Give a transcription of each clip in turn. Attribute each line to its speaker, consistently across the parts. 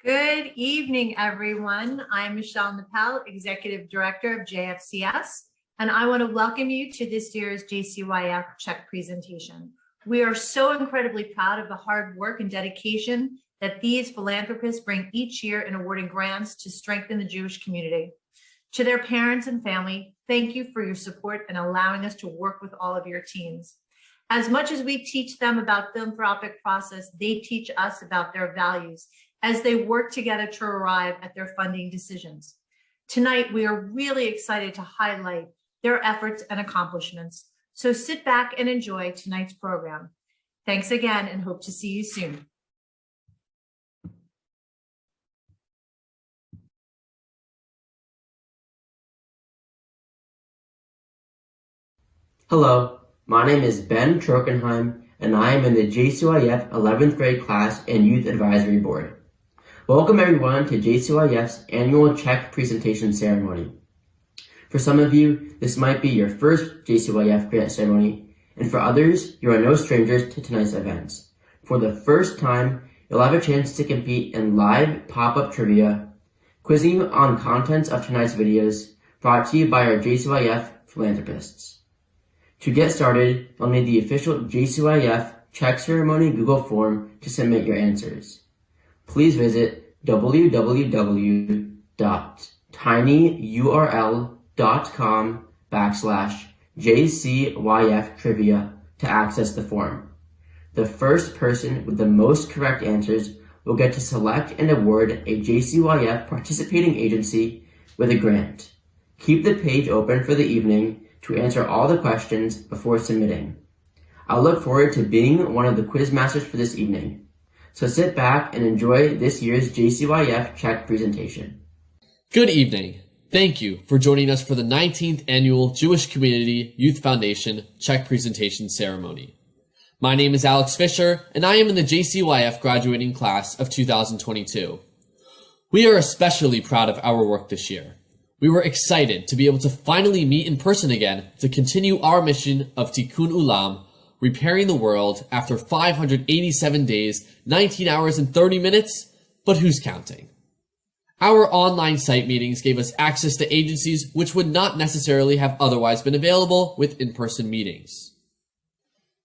Speaker 1: Good evening, everyone. I'm Michelle Nappel, Executive Director of JCYF, and I want to welcome you to this year's JCYF check presentation. We are so incredibly proud of the hard work and dedication that these philanthropists bring each year in awarding grants to strengthen the Jewish community. To their parents and family, thank you for your support and allowing us to work with all of your teams. As much as we teach them about the philanthropic process, they teach us about their values as they work together to arrive at their funding decisions. Tonight, we are really excited to highlight their efforts and accomplishments. So sit back and enjoy tonight's program. Thanks again and hope to see you soon.
Speaker 2: Hello, my name is Ben Trokenheim, and I am in the JCYF 11th grade class and Youth Advisory Board. Welcome everyone to JCYF's annual check presentation ceremony. For some of you, this might be your first JCYF grant ceremony, and for others, you are no strangers to tonight's events. For the first time, you'll have a chance to compete in live pop-up trivia, quizzing you on contents of tonight's videos, brought to you by our JCYF philanthropists. To get started, you'll need the official JCYF check ceremony Google form to submit your answers. Please visit www.tinyurl.com/JCYF trivia to access the form. The first person with the most correct answers will get to select and award a JCYF participating agency with a grant. Keep the page open for the evening to answer all the questions before submitting. I'll look forward to being one of the quiz masters for this evening. So sit back and enjoy this year's JCYF check presentation.
Speaker 3: Good evening. Thank you for joining us for the 19th Annual Jewish Community Youth Foundation check presentation ceremony. My name is Alex Fisher, and I am in the JCYF graduating class of 2022. We are especially proud of our work this year. We were excited to be able to finally meet in person again to continue our mission of Tikkun Ulam, repairing the world after 587 days, 19 hours and 30 minutes, but who's counting? Our online site meetings gave us access to agencies which would not necessarily have otherwise been available with in-person meetings.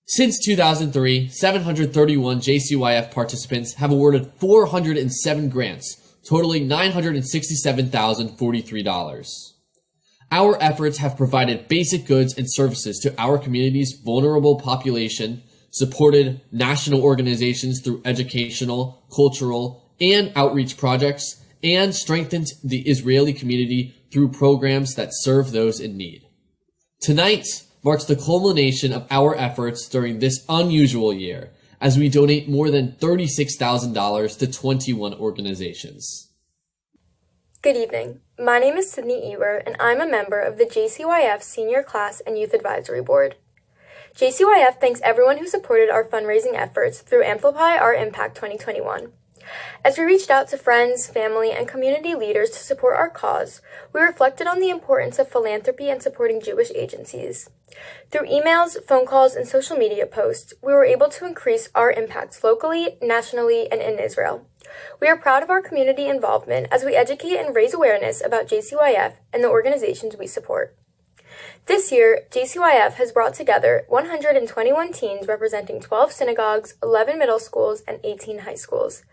Speaker 3: Since 2003, 731 JCYF participants have awarded 407 grants, totaling $967,043. Our efforts have provided basic goods and services to our community's vulnerable population, supported national organizations through educational, cultural, and outreach projects, and strengthened the Israeli community through programs that serve those in need. Tonight marks the culmination of our efforts during this unusual year, as we donate more than $36,000 to 21 organizations.
Speaker 4: Good evening. My name is Sydney Eber, and I'm a member of the JCYF Senior Class and Youth Advisory Board. JCYF thanks everyone who supported our fundraising efforts through Amplify Our Impact 2021. As we reached out to friends, family, and community leaders to support our cause, we reflected on the importance of philanthropy and supporting Jewish agencies. Through emails, phone calls, and social media posts, we were able to increase our impacts locally, nationally, and in Israel. We are proud of our community involvement as we educate and raise awareness about JCYF and the organizations we support. This year, JCYF has brought together 121 teens representing 12 synagogues, 11 middle schools, and 18 high schools.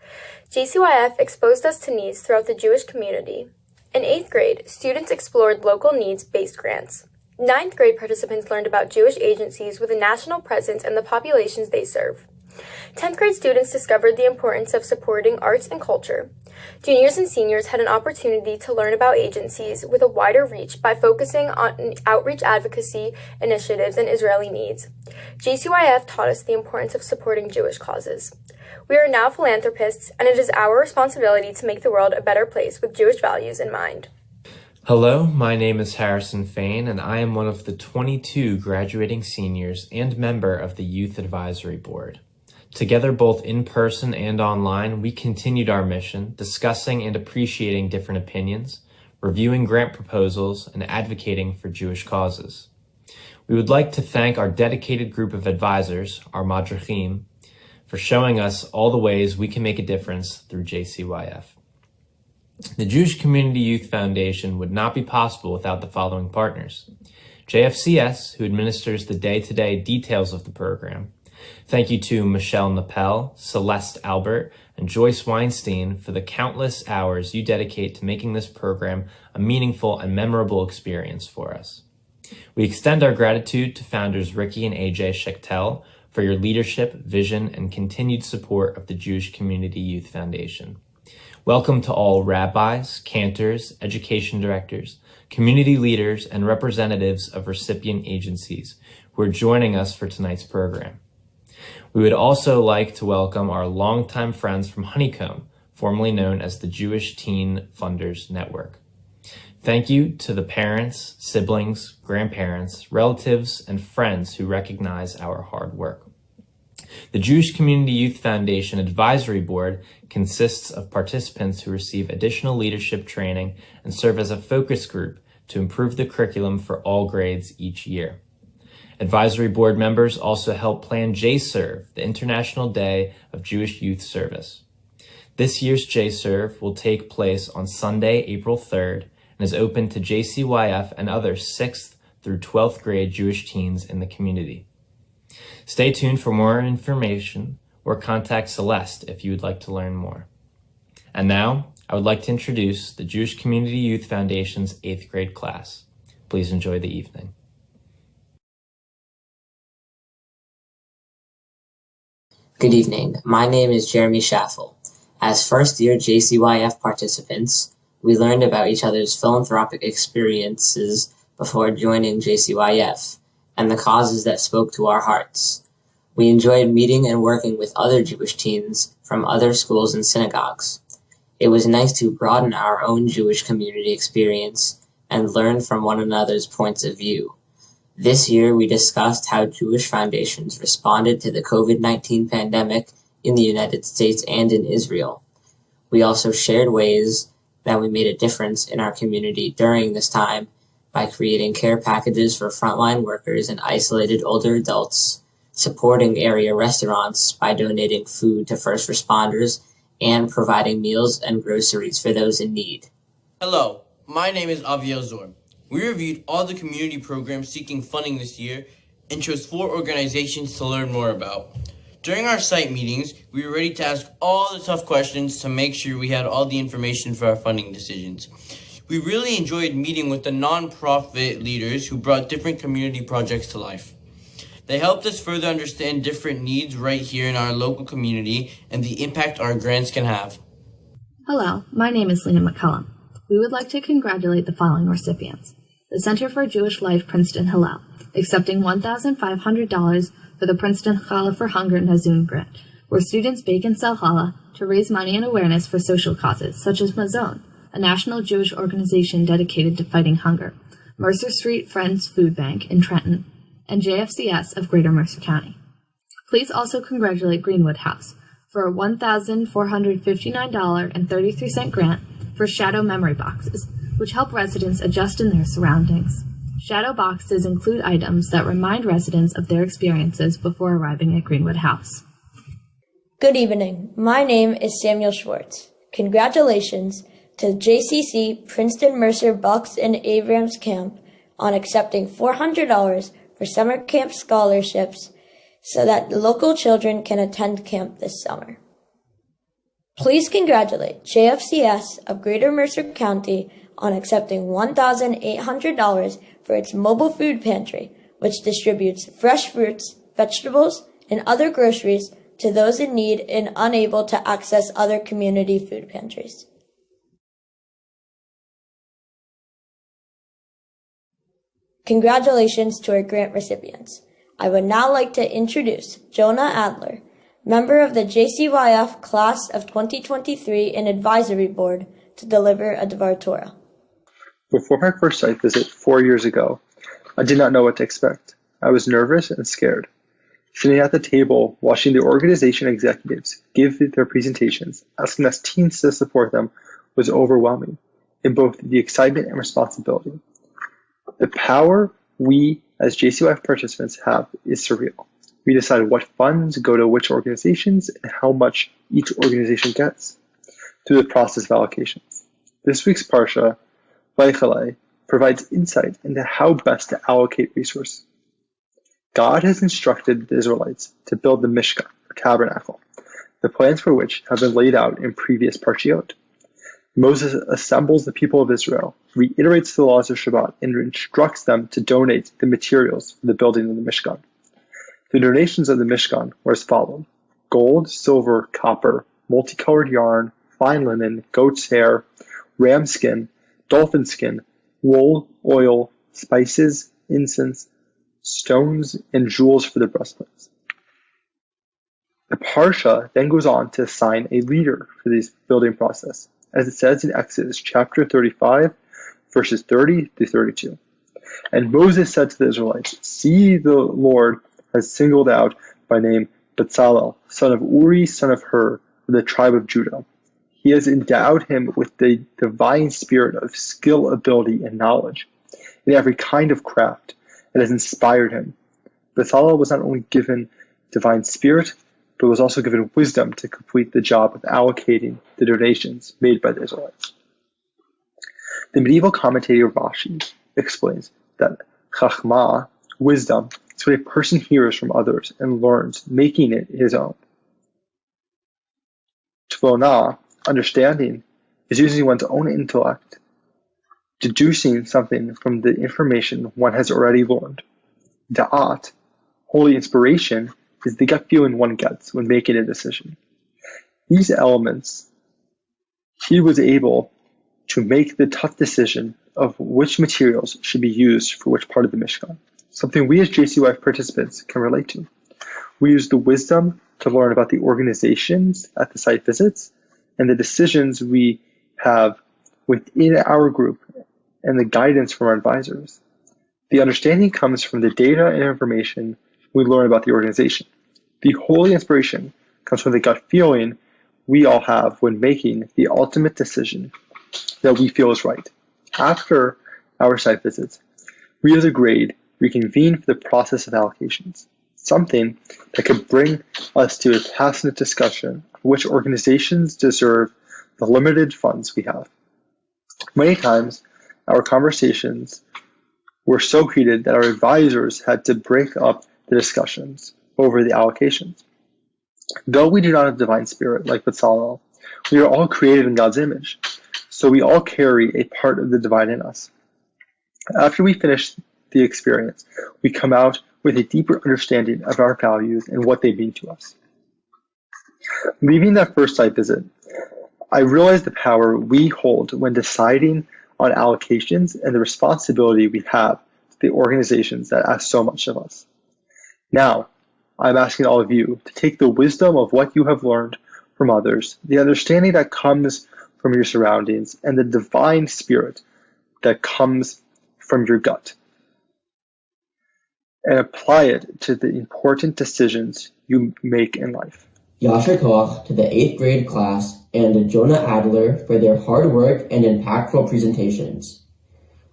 Speaker 4: JCYF exposed us to needs throughout the Jewish community. In 8th grade, students explored local needs-based grants. 9th grade participants learned about Jewish agencies with a national presence and the populations they serve. 10th grade students discovered the importance of supporting arts and culture. Juniors and seniors had an opportunity to learn about agencies with a wider reach by focusing on outreach advocacy initiatives and Israeli needs. JCYF taught us the importance of supporting Jewish causes. We are now philanthropists, and it is our responsibility to make the world a better place with Jewish values in mind.
Speaker 5: Hello, my name is Harrison Fain, and I am one of the 22 graduating seniors and member of the Youth Advisory Board. Together, both in person and online, we continued our mission, discussing and appreciating different opinions, reviewing grant proposals, and advocating for Jewish causes. We would like to thank our dedicated group of advisors, our madrichim, for showing us all the ways we can make a difference through JCYF. The Jewish Community Youth Foundation would not be possible without the following partners. JFCS, who administers the day-to-day details of the program. Thank you to Michelle Nappel, Celeste Albert, and Joyce Weinstein for the countless hours you dedicate to making this program a meaningful and memorable experience for us. We extend our gratitude to founders Ricky and AJ Schechtel for your leadership, vision, and continued support of the Jewish Community Youth Foundation. Welcome to all rabbis, cantors, education directors, community leaders, and representatives of recipient agencies who are joining us for tonight's program. We would also like to welcome our longtime friends from Honeycomb, formerly known as the Jewish Teen Funders Network. Thank you to the parents, siblings, grandparents, relatives, and friends who recognize our hard work. The Jewish Community Youth Foundation Advisory Board consists of participants who receive additional leadership training and serve as a focus group to improve the curriculum for all grades each year. Advisory Board members also help plan JServe, the International Day of Jewish Youth Service. This year's JServe will take place on Sunday, April 3rd, and is open to JCYF and other 6th through 12th grade Jewish teens in the community. Stay tuned for more information or contact Celeste if you would like to learn more. And now, I would like to introduce the Jewish Community Youth Foundation's 8th grade class. Please enjoy the evening.
Speaker 6: Good evening. My name is Jeremy Schaffel. As first-year JCYF participants, we learned about each other's philanthropic experiences before joining JCYF and the causes that spoke to our hearts. We enjoyed meeting and working with other Jewish teens from other schools and synagogues. It was nice to broaden our own Jewish community experience and learn from one another's points of view. This year, we discussed how Jewish foundations responded to the COVID-19 pandemic in the United States and in Israel. We also shared ways that we made a difference in our community during this time by creating care packages for frontline workers and isolated older adults, supporting area restaurants by donating food to first responders, and providing meals and groceries for those in need.
Speaker 7: Hello, my name is Aviel Zor. We reviewed all the community programs seeking funding this year and chose 4 organizations to learn more about. During our site meetings, we were ready to ask all the tough questions to make sure we had all the information for our funding decisions. We really enjoyed meeting with the nonprofit leaders who brought different community projects to life. They helped us further understand different needs right here in our local community and the impact our grants can have.
Speaker 8: Hello, my name is Lena McCullum. We would like to congratulate the following recipients. The Center for Jewish Life Princeton Hillel, accepting $1,500 for the Princeton Challah for Hunger Nazun grant, where students bake and sell challah to raise money and awareness for social causes such as Mazon, a national Jewish organization dedicated to fighting hunger, Mercer Street Friends Food Bank in Trenton, and JFCS of Greater Mercer County. Please also congratulate Greenwood House for a $1,459.33 grant for shadow memory boxes, which help residents adjust in their surroundings. Shadow boxes include items that remind residents of their experiences before arriving at Greenwood House.
Speaker 9: Good evening. My name is Samuel Schwartz. Congratulations to JCC Princeton Mercer Bucks and Abrams Camp on accepting $400 for summer camp scholarships so that local children can attend camp this summer. Please congratulate JFCS of Greater Mercer County on accepting $1,800 for its mobile food pantry, which distributes fresh fruits, vegetables, and other groceries to those in need and unable to access other community food pantries. Congratulations to our grant recipients. I would now like to introduce Jonah Adler, member of the JCYF Class of 2023 and Advisory Board, to deliver a Dvar Torah.
Speaker 10: Before my first site visit 4 years ago, I did not know what to expect. I was nervous and scared. Sitting at the table, watching the organization executives give their presentations, asking us teens to support them, was overwhelming in both the excitement and responsibility. The power we as JCYF participants have is surreal. We decide what funds go to which organizations and how much each organization gets through the process of allocations. This week's Parsha, Vaichalei, provides insight into how best to allocate resources. God has instructed the Israelites to build the Mishkan, or tabernacle, the plans for which have been laid out in previous Parshiot. Moses assembles the people of Israel, reiterates the laws of Shabbat, and instructs them to donate the materials for the building of the Mishkan. The donations of the Mishkan were as follows: gold, silver, copper, multicolored yarn, fine linen, goat's hair, ram skin, dolphin skin, wool, oil, spices, incense, stones, and jewels for the breastplates. The Parsha then goes on to assign a leader for this building process, as it says in Exodus chapter 35, verses 30 through 32. And Moses said to the Israelites, "See, the Lord has singled out by name Bezalel, son of Uri, son of Hur, of the tribe of Judah. He has endowed him with the divine spirit of skill, ability, and knowledge in every kind of craft, and has inspired him." Bezalel was not only given divine spirit, but was also given wisdom to complete the job of allocating the donations made by the Israelites. The medieval commentator Rashi explains that chachma, wisdom, is what a person hears from others and learns, making it his own. Tvona, understanding, is using one's own intellect, deducing something from the information one has already learned. Da'at, holy inspiration, is the gut feeling one gets when making a decision. These elements, he was able to make the tough decision of which materials should be used for which part of the Mishkan, something we as JCYF participants can relate to. We use the wisdom to learn about the organizations at the site visits and the decisions we have within our group and the guidance from our advisors. The understanding comes from the data and information we learn about the organization. The holy inspiration comes from the gut feeling we all have when making the ultimate decision that we feel is right. After our site visits, we as a grade reconvene for the process of allocations, something that could bring us to a passionate discussion of which organizations deserve the limited funds we have. Many times, our conversations were so heated that our advisors had to break up the discussions over the allocations. Though we do not have divine spirit like Bezalel, we are all created in God's image, so we all carry a part of the divine in us. After we finish the experience, we come out with a deeper understanding of our values and what they mean to us. Leaving that first site visit, I realized the power we hold when deciding on allocations and the responsibility we have to the organizations that ask so much of us. Now, I'm asking all of you to take the wisdom of what you have learned from others, the understanding that comes from your surroundings, and the divine spirit that comes from your gut, and apply it to the important decisions you make in life.
Speaker 2: Yasher Koach to the 8th grade class and Jonah Adler for their hard work and impactful presentations.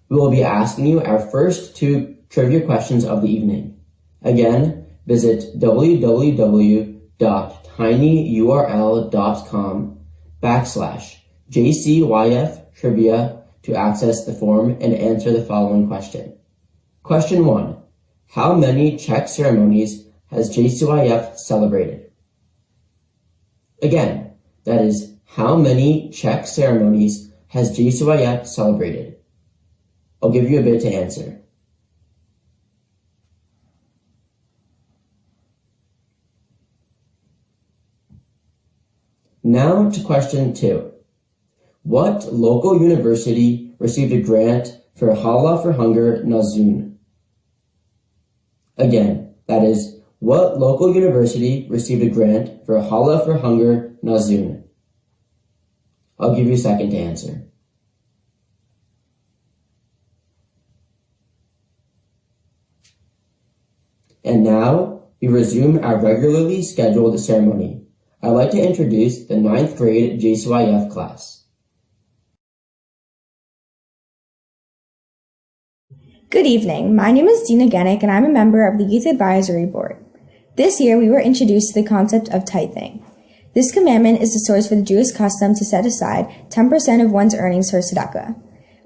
Speaker 2: We will be asking you our first 2 trivia questions of the evening. Again, visit www.tinyurl.com/JCYF trivia to access the form and answer the following question. Question 1. How many Czech ceremonies has JCYF celebrated? Again, that is, how many Czech ceremonies has JCYF celebrated? I'll give you a bit to answer. Now to question 2. What local university received a grant for Hala for Hunger Nazun? Again, that is, what local university received a grant for Hala for Hunger Nazun? I'll give you a second to answer. And now, we resume our regularly scheduled ceremony. I'd like to introduce the 9th grade JCYF class.
Speaker 11: Good evening. My name is Dina Genik, and I'm a member of the Youth Advisory Board. This year, we were introduced to the concept of tithing. This commandment is the source for the Jewish custom to set aside 10% of one's earnings for tzedakah.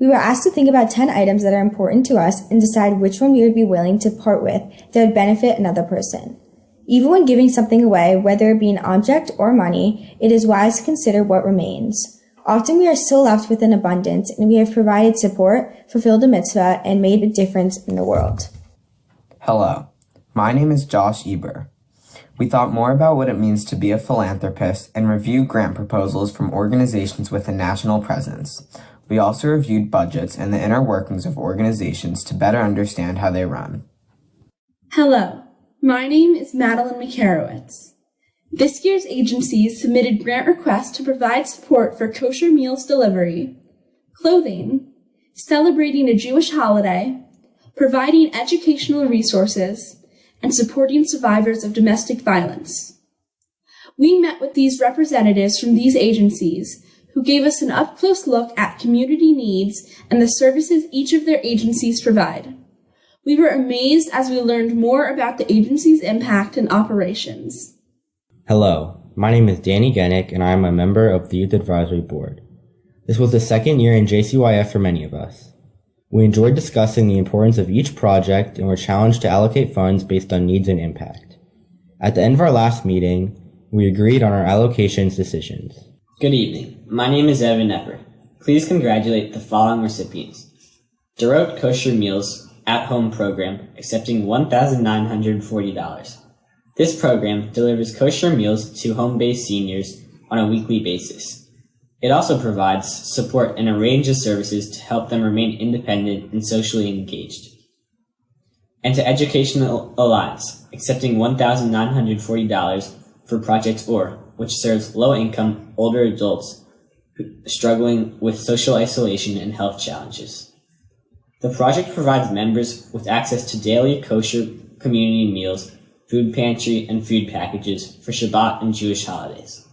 Speaker 11: We were asked to think about 10 items that are important to us and decide which one we would be willing to part with that would benefit another person. Even when giving something away, whether it be an object or money, it is wise to consider what remains. Often we are still left with an abundance, and we have provided support, fulfilled a mitzvah, and made a difference in the world.
Speaker 12: Hello, my name is Josh Eber. We thought more about what it means to be a philanthropist and reviewed grant proposals from organizations with a national presence. We also reviewed budgets and the inner workings of organizations to better understand how they run.
Speaker 13: Hello, my name is Madeline Makarowitz. This year's agencies submitted grant requests to provide support for kosher meals delivery, clothing, celebrating a Jewish holiday, providing educational resources, and supporting survivors of domestic violence. We met with these representatives from these agencies who gave us an up-close look at community needs and the services each of their agencies provide. We were amazed as we learned more about the agency's impact and operations.
Speaker 14: Hello, my name is Danny Genick, and I am a member of the Youth Advisory Board. This was the second year in JCYF for many of us. We enjoyed discussing the importance of each project and were challenged to allocate funds based on needs and impact. At the end of our last meeting, we agreed on our allocations decisions.
Speaker 6: Good evening. My name is Evan Epper. Please congratulate the following recipients. Dorot Kosher Meals at-home program accepting $1,940. This program delivers kosher meals to home-based seniors on a weekly basis. It also provides support in a range of services to help them remain independent and socially engaged. And to Educational Alliance, accepting $1,940 for Project OR, which serves low-income, older adults struggling with social isolation and health challenges. The project provides members with access to daily kosher community meals, food pantry, and food packages for Shabbat and Jewish holidays.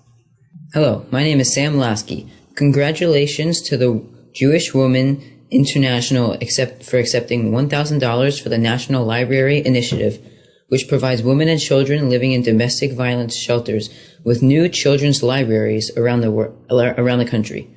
Speaker 15: Hello, my name is Sam Lasky. Congratulations to the Jewish Women International for accepting $1,000 for the National Library Initiative, which provides women and children living in domestic violence shelters with new children's libraries around the country.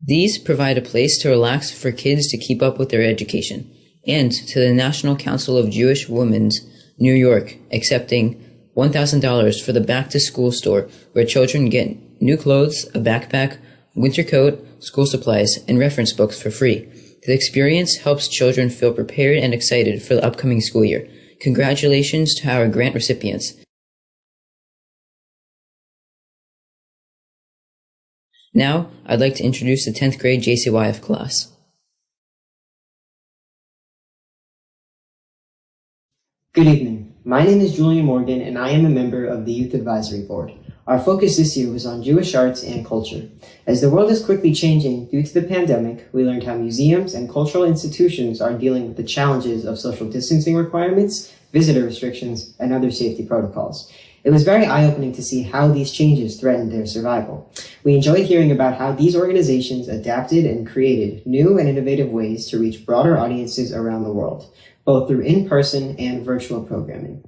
Speaker 15: These provide a place to relax for kids to keep up with their education. And to the National Council of Jewish Women's New York, accepting $1,000 for the back-to-school store, where children get new clothes, a backpack, winter coat, school supplies, and reference books for free. The experience helps children feel prepared and excited for the upcoming school year. Congratulations to our grant recipients. Now, I'd like to introduce the 10th grade JCYF class.
Speaker 2: Good evening. My name is Julian Morgan, and I am a member of the Youth Advisory Board. Our focus this year was on Jewish arts and culture. As the world is quickly changing due to the pandemic, we learned how museums and cultural institutions are dealing with the challenges of social distancing requirements, visitor restrictions, and other safety protocols. It was very eye-opening to see how these changes threatened their survival. We enjoyed hearing about how these organizations adapted and created new and innovative ways to reach broader audiences around the world, both through in-person and virtual programming.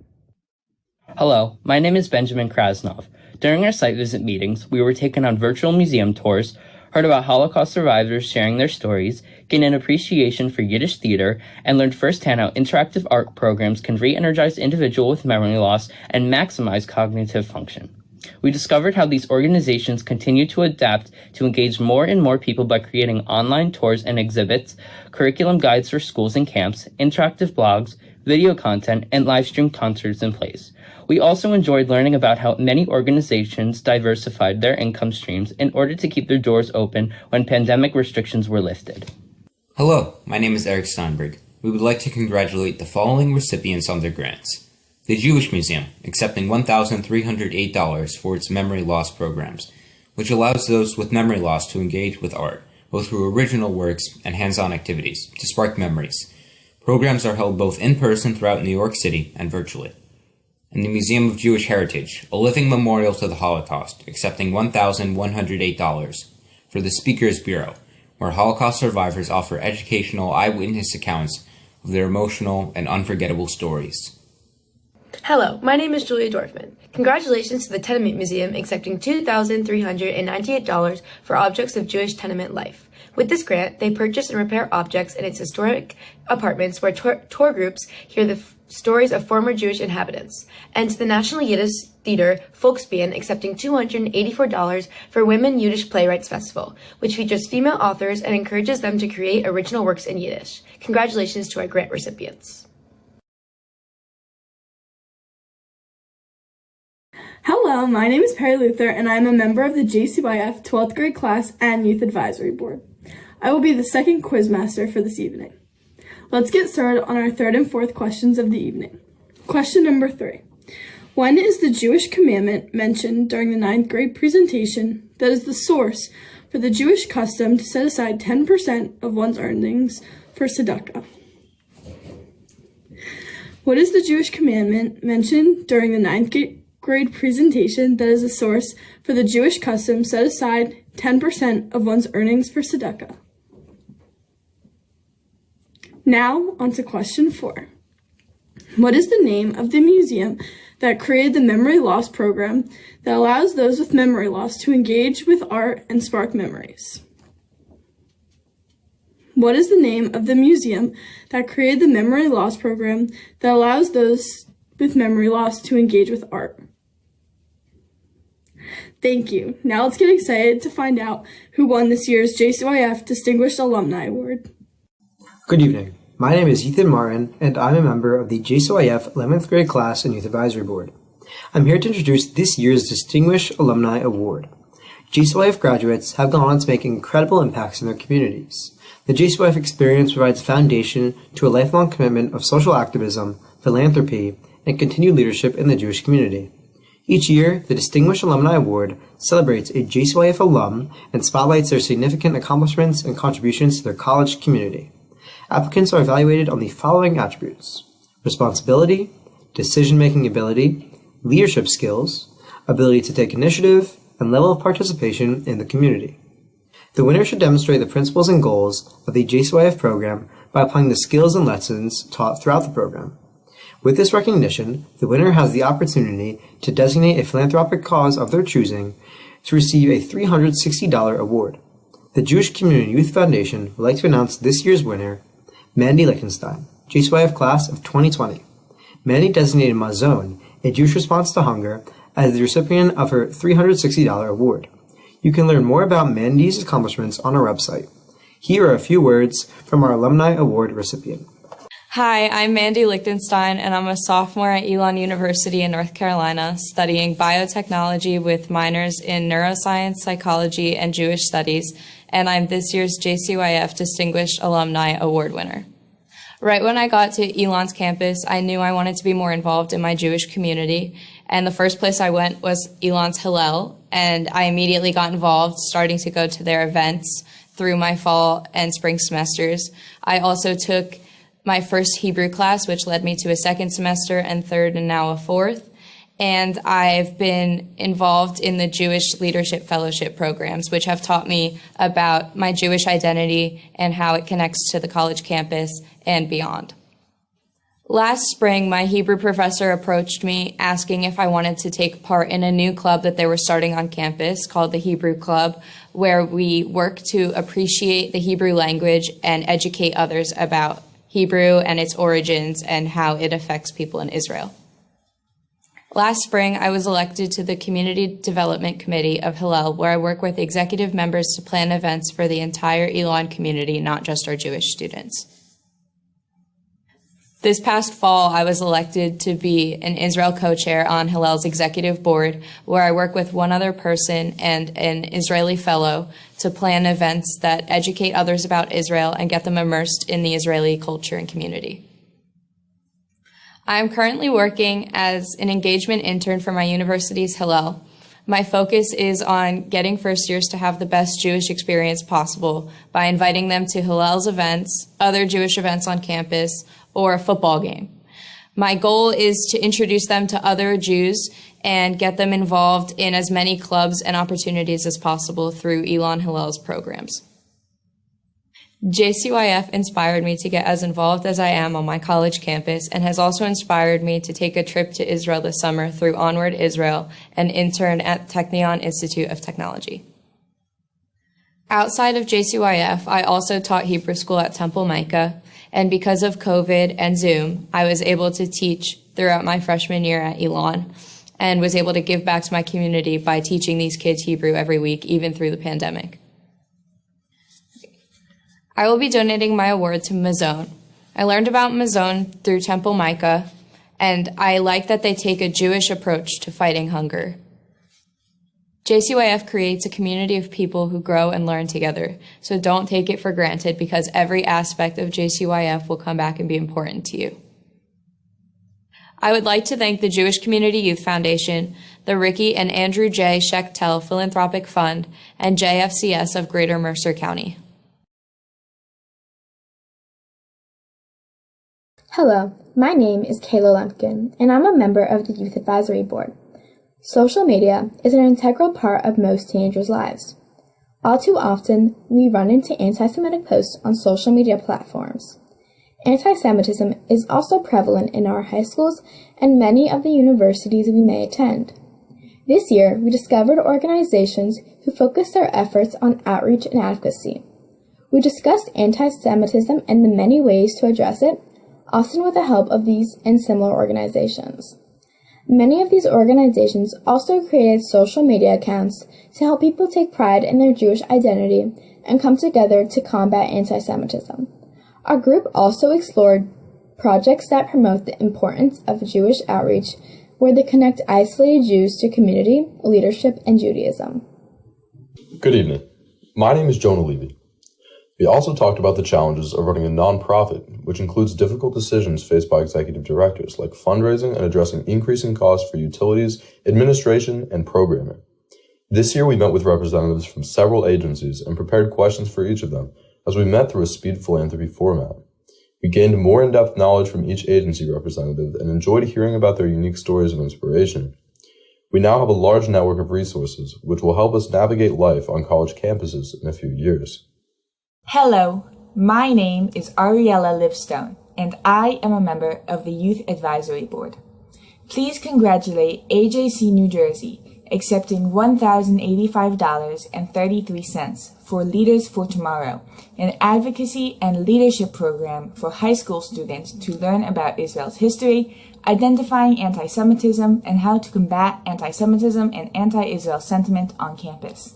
Speaker 16: Hello, my name is Benjamin Krasnov. During our site visit meetings, we were taken on virtual museum tours, heard about Holocaust survivors sharing their stories, gained an appreciation for Yiddish theater, and learned firsthand how interactive art programs can re-energize individuals with memory loss and maximize cognitive function. We discovered how these organizations continue to adapt to engage more and more people by creating online tours and exhibits, curriculum guides for schools and camps, interactive blogs, video content, and live stream concerts and plays. We also enjoyed learning about how many organizations diversified their income streams in order to keep their doors open when pandemic restrictions were lifted.
Speaker 17: Hello, my name is Eric Steinberg. We would like to congratulate the following recipients on their grants. The Jewish Museum, accepting $1,308 for its memory loss programs, which allows those with memory loss to engage with art, both through original works and hands-on activities, to spark memories. Programs are held both in person throughout New York City and virtually. And the Museum of Jewish Heritage, a living memorial to the Holocaust, accepting $1,108 for the Speakers Bureau, where Holocaust survivors offer educational eyewitness accounts of their emotional and unforgettable stories.
Speaker 4: Hello, my name is Julia Dorfman. Congratulations to the Tenement Museum accepting $2,398 for objects of Jewish tenement life. With this grant, they purchase and repair objects in its historic apartments where tour groups hear the stories of former Jewish inhabitants. And to the National Yiddish Theater Volksbühne accepting $284 for Women Yiddish Playwrights Festival, which features female authors and encourages them to create original works in Yiddish. Congratulations to our grant recipients.
Speaker 13: Hello, my name is Perry Luther, and I am a member of the JCYF 12th grade class and Youth Advisory Board. I will be the second quizmaster for this evening. Let's get started on our third and fourth questions of the evening. Question number 3. When is the Jewish commandment mentioned during the 9th grade presentation that is the source for the Jewish custom to set aside 10% of one's earnings for tzedakah? What is the Jewish commandment mentioned during the 9th grade presentation that is a source for the Jewish custom set aside 10% of one's earnings for tzedakah? Now, on to question 4. What is the name of the museum that created the memory loss program that allows those with memory loss to engage with art and spark memories? What is the name of the museum that created the memory loss program that allows those with memory loss to engage with art? Thank you. Now let's get excited to find out who won this year's JCYF Distinguished Alumni Award.
Speaker 18: Good evening. My name is Ethan Martin, and I'm a member of the JCYF 11th grade class and Youth Advisory Board. I'm here to introduce this year's Distinguished Alumni Award. JCYF graduates have gone on to make incredible impacts in their communities. The JCYF experience provides a foundation to a lifelong commitment of social activism, philanthropy, and continued leadership in the Jewish community. Each year, the Distinguished Alumni Award celebrates a JCYF alum and spotlights their significant accomplishments and contributions to their college community. Applicants are evaluated on the following attributes: responsibility, decision-making ability, leadership skills, ability to take initiative, and level of participation in the community. The winner should demonstrate the principles and goals of the JCYF program by applying the skills and lessons taught throughout the program. With this recognition, the winner has the opportunity to designate a philanthropic cause of their choosing to receive a $360 award. The Jewish Community Youth Foundation would like to announce this year's winner, Mandy Lichtenstein, JCYF class of 2020. Mandy designated Mazon, a Jewish response to hunger, as the recipient of her $360 award. You can learn more about Mandy's accomplishments on our website. Here are a few words from our Alumni Award recipient.
Speaker 19: Hi, I'm Mandy Lichtenstein, and I'm a sophomore at Elon University in North Carolina, studying biotechnology with minors in neuroscience, psychology, and Jewish studies, and I'm this year's JCYF Distinguished Alumni Award winner. Right when I got to Elon's campus, I knew I wanted to be more involved in my Jewish community, and the first place I went was Elon's Hillel, and I immediately got involved, starting to go to their events through my fall and spring semesters. I also took my first Hebrew class, which led me to a second semester and third and now a fourth. And I've been involved in the Jewish Leadership Fellowship programs, which have taught me about my Jewish identity and how it connects to the college campus and beyond. Last spring, my Hebrew professor approached me asking if I wanted to take part in a new club that they were starting on campus called the Hebrew Club, where we work to appreciate the Hebrew language and educate others about Hebrew and its origins and how it affects people in Israel. Last spring, I was elected to the Community Development Committee of Hillel, where I work with executive members to plan events for the entire Elon community, not just our Jewish students. This past fall, I was elected to be an Israel co-chair on Hillel's executive board, where I work with one other person and an Israeli fellow to plan events that educate others about Israel and get them immersed in the Israeli culture and community. I am currently working as an engagement intern for my university's Hillel. My focus is on getting first years to have the best Jewish experience possible by inviting them to Hillel's events, other Jewish events on campus, or a football game. My goal is to introduce them to other Jews and get them involved in as many clubs and opportunities as possible through Elon Hillel's programs. JCYF inspired me to get as involved as I am on my college campus and has also inspired me to take a trip to Israel this summer through Onward Israel and intern at Technion Institute of Technology. Outside of JCYF, I also taught Hebrew school at Temple Micah, and because of COVID and Zoom, I was able to teach throughout my freshman year at Elon and was able to give back to my community by teaching these kids Hebrew every week, even through the pandemic. I will be donating my award to Mazon. I learned about Mazon through Temple Micah, and I like that they take a Jewish approach to fighting hunger. JCYF creates a community of people who grow and learn together, so don't take it for granted because every aspect of JCYF will come back and be important to you. I would like to thank the Jewish Community Youth Foundation, the Ricky and Andrew J. Schechtel Philanthropic Fund, and JFCS of Greater Mercer County.
Speaker 11: Hello, my name is Kayla Lumpkin, and I'm a member of the Youth Advisory Board. Social media is an integral part of most teenagers' lives. All too often, we run into anti-Semitic posts on social media platforms. Anti-Semitism is also prevalent in our high schools and many of the universities we may attend. This year, we discovered organizations who focus their efforts on outreach and advocacy. We discussed anti-Semitism and the many ways to address it, often with the help of these and similar organizations. Many of these organizations also created social media accounts to help people take pride in their Jewish identity and come together to combat anti-Semitism. Our group also explored projects that promote the importance of Jewish outreach, where they connect isolated Jews to community, leadership, and Judaism.
Speaker 20: Good evening. My name is Jonah Levy. We also talked about the challenges of running a nonprofit, which includes difficult decisions faced by executive directors, like fundraising and addressing increasing costs for utilities, administration, and programming. This year, we met with representatives from several agencies and prepared questions for each of them, as we met through a speed philanthropy format. We gained more in-depth knowledge from each agency representative and enjoyed hearing about their unique stories of inspiration. We now have a large network of resources, which will help us navigate life on college campuses in a few years.
Speaker 21: Hello, my name is Ariella Livstone, and I am a member of the Youth Advisory Board. Please congratulate AJC New Jersey, accepting $1,085.33 for Leaders for Tomorrow, an advocacy and leadership program for high school students to learn about Israel's history, identifying anti-Semitism, and how to combat anti-Semitism and anti-Israel sentiment on campus.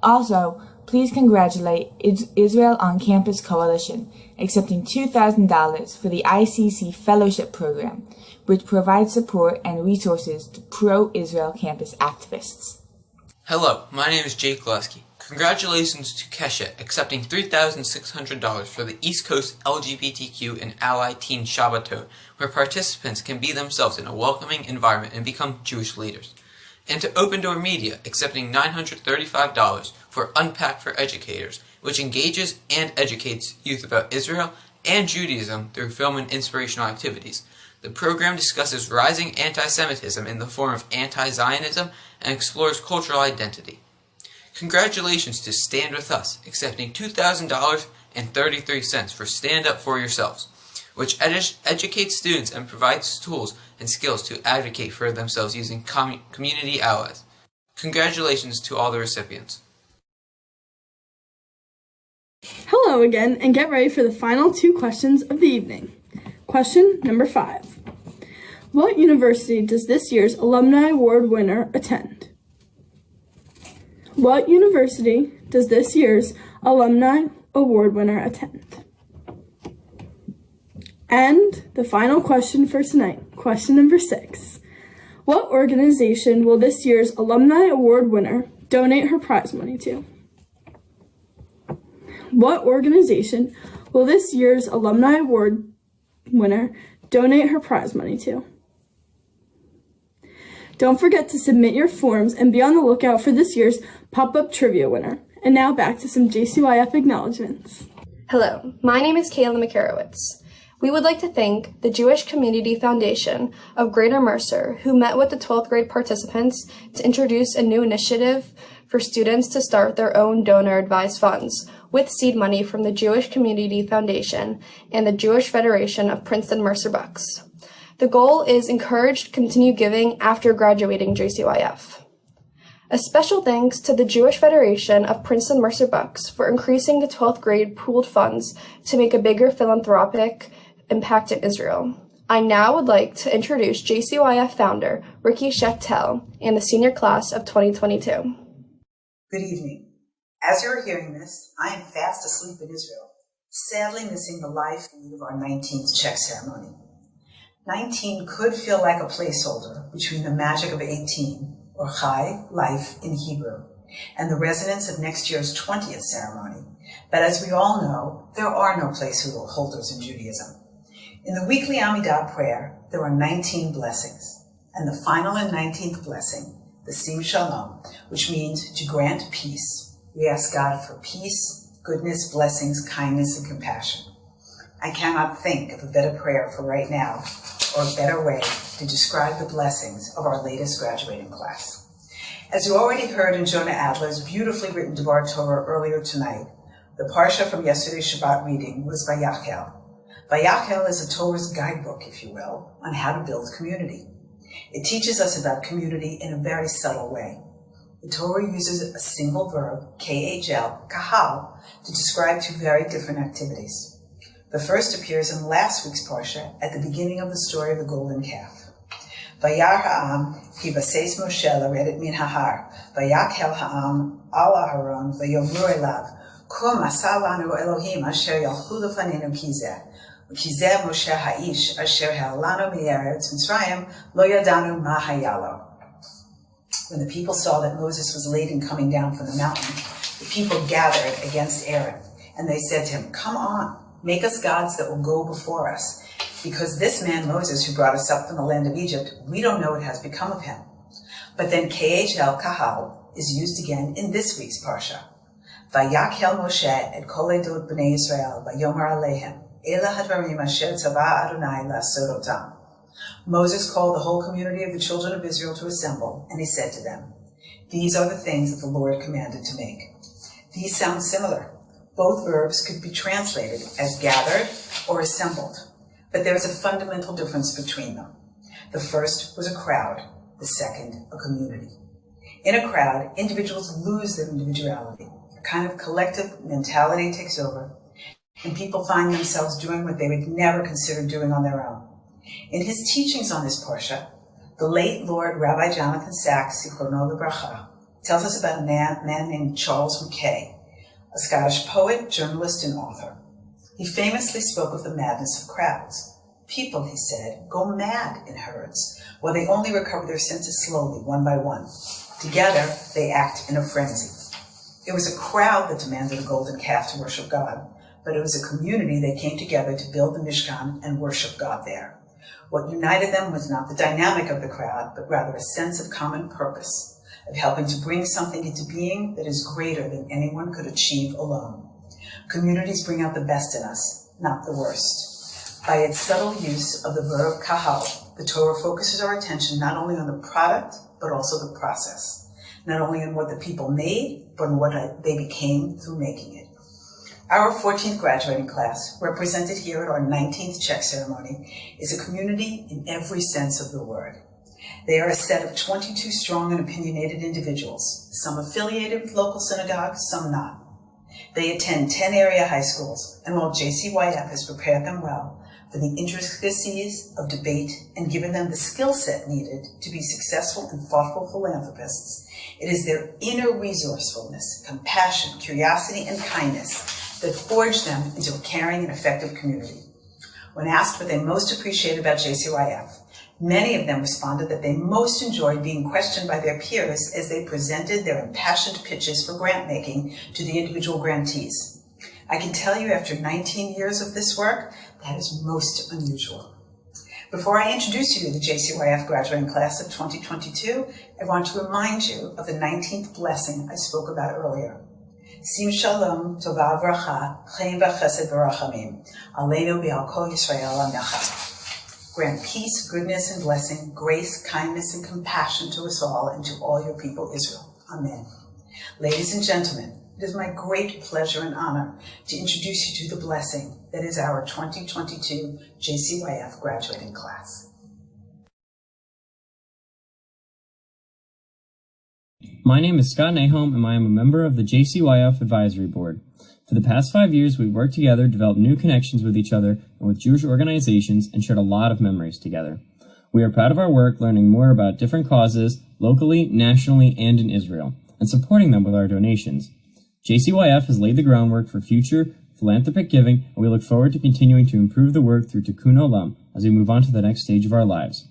Speaker 21: Also, please congratulate Israel on Campus Coalition, accepting $2,000 for the ICC Fellowship Program, which provides support and resources to pro-Israel campus activists.
Speaker 22: Hello, my name is Jake Glusky. Congratulations to Kesha, accepting $3,600 for the East Coast LGBTQ and Ally Teen Shabbaton, where participants can be themselves in a welcoming environment and become Jewish leaders. And to Open Door Media, accepting $935 for Unpack for Educators, which engages and educates youth about Israel and Judaism through film and inspirational activities. The program discusses rising anti-Semitism in the form of anti-Zionism and explores cultural identity. Congratulations to Stand With Us, accepting $2,000.33 for Stand Up For Yourselves, which educates students and provides tools and skills to advocate for themselves using community allies. Congratulations to all the recipients.
Speaker 13: Hello again, and get ready for the final two questions of the evening. Question number 5. What university does this year's Alumni Award winner attend? What university does this year's Alumni Award winner attend? And the final question for tonight, question number 6. What organization will this year's Alumni Award winner donate her prize money to? What organization will this year's Alumni Award winner donate her prize money to? Don't forget to submit your forms and be on the lookout for this year's pop-up trivia winner. And now back to some JCYF acknowledgements.
Speaker 4: Hello, my name is Kayla Makarowitz. We would like to thank the Jewish Community Foundation of Greater Mercer, who met with the 12th grade participants to introduce a new initiative for students to start their own donor-advised funds with seed money from the Jewish Community Foundation and the Jewish Federation of Princeton Mercer Bucks. The goal is encourage to continue giving after graduating JCYF. A special thanks to the Jewish Federation of Princeton Mercer Bucks for increasing the 12th grade pooled funds to make a bigger philanthropic impact in Israel. I now would like to introduce JCYF founder Ricky Schechtel and the senior class of 2022.
Speaker 1: Good evening. As you are hearing this, I am fast asleep in Israel, sadly missing the live feed of our 19th check ceremony. 19 could feel like a placeholder between the magic of 18, or Chai, life in Hebrew, and the resonance of next year's 20th ceremony. But as we all know, there are no placeholders in Judaism. In the weekly Amidah prayer, there are 19 blessings, and the final and 19th blessing, the Sim Shalom, which means to grant peace. We ask God for peace, goodness, blessings, kindness, and compassion. I cannot think of a better prayer for right now, or a better way to describe the blessings of our latest graduating class. As you already heard in Jonah Adler's beautifully written Devar Torah earlier tonight, the parsha from yesterday's Shabbat reading was Vayachel. Vayachel is a Torah's guidebook, if you will, on how to build community. It teaches us about community in a very subtle way. The Torah uses a single verb, KHL, kahal, to describe two very different activities. The first appears in last week's parsha at the beginning of the story of the golden calf. Vayar ha'am ki baseis Moshe laredet min hahar, vayakhel ha'am al Aharon vayomru elav, kum asa lanu Elohim asher yalchu lefanenu kizeh, ukizeh Moshe ha'ish asher ha'alanu me'eretz Mitzrayim lo yadanu ma hayalo. When the people saw that Moses was late in coming down from the mountain, the people gathered against Aaron, and they said to him, "Come on, make us gods that will go before us, because this man Moses who brought us up from the land of Egypt, we don't know what has become of him." But then KHL, kahal, is used again in this week's parsha. Vayakhel Moshe et kol edot bnei Yisrael vayomer alehem, ela hadvarim asher tzava Adonai la'asot otam. Moses called the whole community of the children of Israel to assemble, and he said to them, "These are the things that the Lord commanded to make." These sound similar. Both verbs could be translated as gathered or assembled, but there is a fundamental difference between them. The first was a crowd, the second a community. In a crowd, individuals lose their individuality. A kind of collective mentality takes over, and people find themselves doing what they would never consider doing on their own. In his teachings on this parsha, the late Lord Rabbi Jonathan Sacks, Zichrono Livracha, tells us about a man named Charles Mackay, a Scottish poet, journalist, and author. He famously spoke of the madness of crowds. People, he said, go mad in herds, where they only recover their senses slowly, one by one. Together, they act in a frenzy. It was a crowd that demanded a golden calf to worship God, but it was a community that came together to build the Mishkan and worship God there. What united them was not the dynamic of the crowd, but rather a sense of common purpose, of helping to bring something into being that is greater than anyone could achieve alone. Communities bring out the best in us, not the worst. By its subtle use of the verb kahal, the Torah focuses our attention not only on the product, but also the process. Not only on what the people made, but on what they became through making it. Our 14th graduating class, represented here at our 19th check ceremony, is a community in every sense of the word. They are a set of 22 strong and opinionated individuals, some affiliated with local synagogues, some not. They attend 10 area high schools, and while JCYF has prepared them well for the intricacies of debate and given them the skill set needed to be successful and thoughtful philanthropists, it is their inner resourcefulness, compassion, curiosity, and kindness that forge them into a caring and effective community. When asked what they most appreciate about JCYF, many of them responded that they most enjoyed being questioned by their peers as they presented their impassioned pitches for grant making to the individual grantees. I can tell you after 19 years of this work, that is most unusual. Before I introduce you to the JCYF graduating class of 2022, I want to remind you of the 19th blessing I spoke about earlier. Sim shalom, tova v'racha, chaim v'chesed v'rachamim, aleinu be'al kol Yisrael amecha. Grant peace, goodness, and blessing, grace, kindness, and compassion to us all and to all your people Israel. Amen. Ladies and gentlemen, it is my great pleasure and honor to introduce you to the blessing that is our 2022 JCYF graduating class.
Speaker 3: My name is Scott Nahom, and I am a member of the JCYF Advisory Board. For the past 5 years, we've worked together, developed new connections with each other and with Jewish organizations, and shared a lot of memories together. We are proud of our work, learning more about different causes, locally, nationally, and in Israel, and supporting them with our donations. JCYF has laid the groundwork for future philanthropic giving, and we look forward to continuing to improve the work through Tikkun Olam as we move on to the next stage of our lives.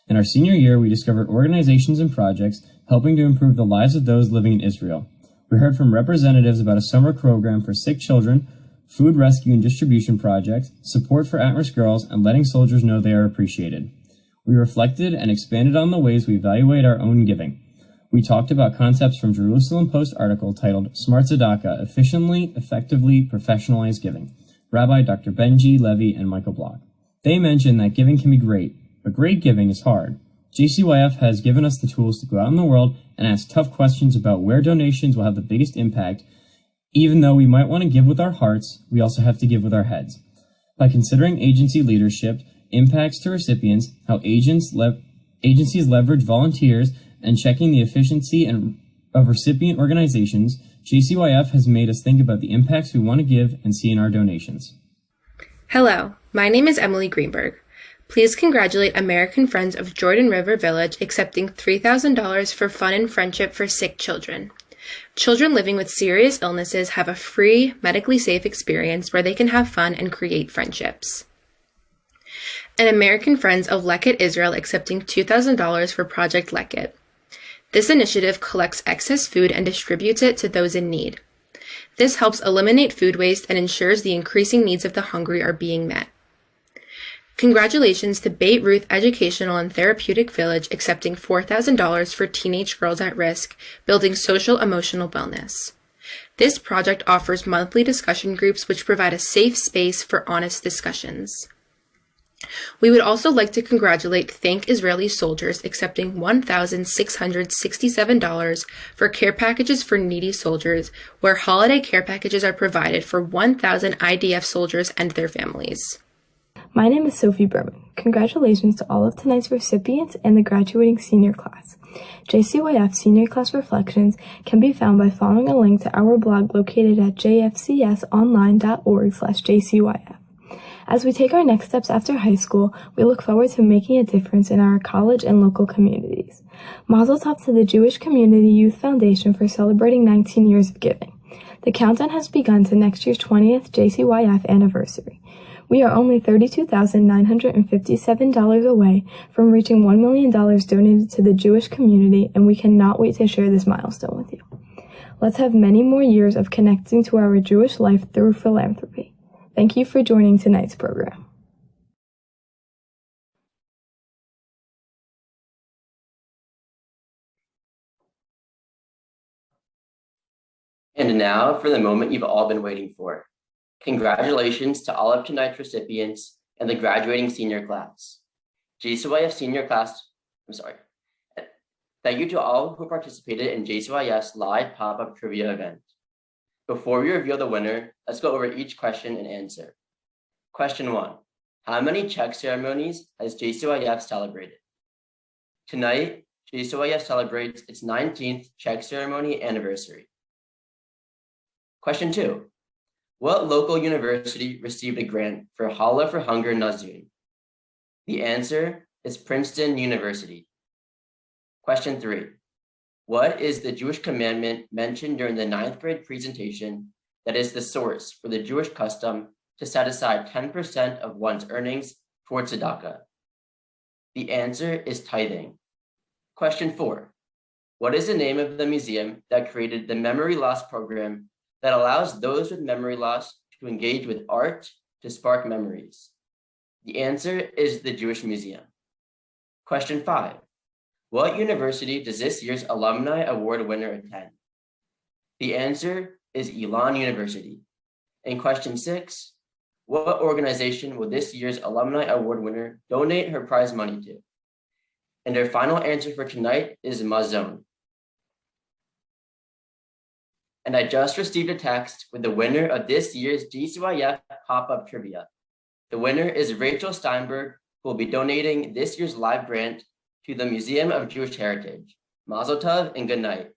Speaker 3: In our senior year, we discovered organizations and projects helping to improve the lives of those living in Israel. We heard from representatives about a summer program for sick children, food rescue and distribution projects, support for at-risk girls, and letting soldiers know they are appreciated. We reflected and expanded on the ways we evaluate our own giving. We talked about concepts from Jerusalem Post article titled Smart Tzedakah, Efficiently, Effectively, Professionalized Giving, Rabbi Dr. Benji, Levy, and Michael Block. They mentioned that giving can be great, but great giving is hard. JCYF has given us the tools to go out in the world and ask tough questions about where donations will have the biggest impact. Even though we might want to give with our hearts, we also have to give with our heads. By considering agency leadership, impacts to recipients, how agencies leverage volunteers, and checking the efficiency of recipient organizations, JCYF has made us think about the impacts we want to give and see in our donations.
Speaker 5: Hello, my name is Emily Greenberg. Please congratulate American Friends of Jordan River Village accepting $3,000 for fun and friendship for sick children. Children living with serious illnesses have a free, medically safe experience where they can have fun and create friendships. And American Friends of Leket Israel accepting $2,000 for Project Leket. This initiative collects excess food and distributes it to those in need. This helps eliminate food waste and ensures the increasing needs of the hungry are being met. Congratulations to Beit Ruth Educational and Therapeutic Village accepting $4,000 for teenage girls at risk, building social-emotional wellness. This project offers monthly discussion groups which provide a safe space for honest discussions. We would also like to congratulate Thank Israeli Soldiers accepting $1,667 for care packages for needy soldiers, where holiday care packages are provided for 1,000 IDF soldiers and their families.
Speaker 23: My name is Sophie Berman. Congratulations to all of tonight's recipients and the graduating senior class. JCYF Senior Class Reflections can be found by following a link to our blog located at jfcsonline.org/JCYF. As we take our next steps after high school, we look forward to making a difference in our college and local communities. Mazel tov to the Jewish Community Youth Foundation for celebrating 19 years of giving. The countdown has begun to next year's 20th JCYF anniversary. We are only $32,957 away from reaching $1 million donated to the Jewish community, and we cannot wait to share this milestone with you. Let's have many more years of connecting to our Jewish life through philanthropy. Thank you for joining tonight's program.
Speaker 2: And now for the moment you've all been waiting for. Congratulations to all of tonight's recipients and the graduating senior class. JCYF senior class, Thank you to all who participated in JCYF's live pop-up trivia event. Before we reveal the winner, let's go over each question and answer. Question 1. How many check ceremonies has JCYF celebrated? Tonight, JCYF celebrates its 19th check ceremony anniversary. Question 2. What local university received a grant for Challah for Hunger Nazir? The answer is Princeton University. Question 3. What is the Jewish commandment mentioned during the 9th grade presentation that is the source for the Jewish custom to set aside 10% of one's earnings for tzedakah? The answer is tithing. Question 4. What is the name of the museum that created the memory loss program that allows those with memory loss to engage with art to spark memories? The answer is the Jewish Museum. Question 5. What university does this year's Alumni Award winner attend? The answer is Elon University. And question 6, what organization will this year's Alumni Award winner donate her prize money to? And our final answer for tonight is Mazone. And I just received a text with the winner of this year's JCYF pop-up trivia. The winner is Rachel Steinberg, who will be donating this year's live grant to the Museum of Jewish Heritage. Mazel tov and good night.